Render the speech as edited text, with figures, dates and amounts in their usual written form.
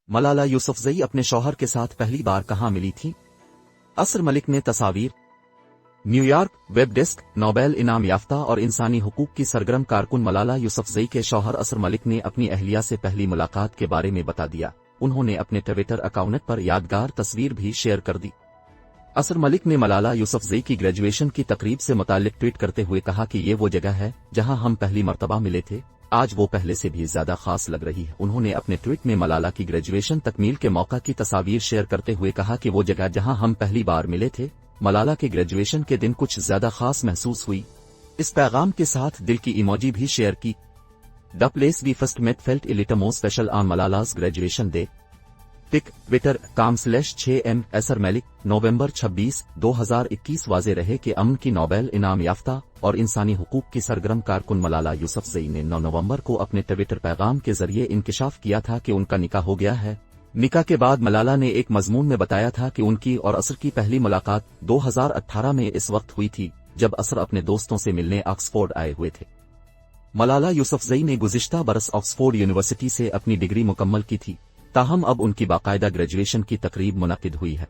ملالہ یوسفزئی اپنے شوہر کے ساتھ پہلی بار کہاں ملی تھی؟ اسر ملک نے تصاویر۔ New York, web desk. Nobel انعام یافتہ اور انسانی حقوق کی سرگرم کارکن ملالہ یوسفزئی کے شوہر اسر ملک نے اپنی اہلیہ سے پہلی ملاقات کے بارے میں بتا دیا۔ انہوں نے اپنے ٹویٹر اکاؤنٹ پر یادگار تصویر بھی شیئر کر دی۔ اسر ملک نے ملالہ یوسفزئی کی گریجویشن کی تقریب سے متعلق ٹویٹ کرتے ہوئے کہا کہ یہ وہ جگہ ہے جہاں ہم پہلی مرتبہ ملے تھے، آج وہ پہلے سے بھی زیادہ خاص لگ رہی ہے۔ انہوں نے اپنے ٹویٹ میں ملالہ کی گریجویشن تکمیل کے موقع کی تصاویر شیئر کرتے ہوئے کہا کہ وہ جگہ جہاں ہم پہلی بار ملے تھے، ملالہ کے گریجویشن کے دن کچھ زیادہ خاص محسوس ہوئی۔ اس پیغام کے ساتھ دل کی ایموجی بھی شیئر کی۔ The place we first met felt a little more special on Malala's graduation day. Pick twitter.com/6m اسر ملک نومبر 26، 2021۔ واضح رہے کہ امن کی نوبل انعام یافتہ اور انسانی حقوق کی سرگرم کارکن ملالہ یوسفزئی نے 9 نومبر کو اپنے ٹویٹر پیغام کے ذریعے انکشاف کیا تھا کہ ان کا نکاح ہو گیا ہے۔ نکاح کے بعد ملالہ نے ایک مضمون میں بتایا تھا کہ ان کی اور اسر کی پہلی ملاقات 2018 میں اس وقت ہوئی تھی جب اسر اپنے دوستوں سے ملنے آکسفورڈ آئے ہوئے تھے۔ ملالہ یوسفزئی نے گزشتہ برس آکسفورڈ یونیورسٹی سے اپنی ڈگری مکمل کی تھی، تاہم اب ان کی باقاعدہ گریجویشن کی تقریب منعقد ہوئی ہے۔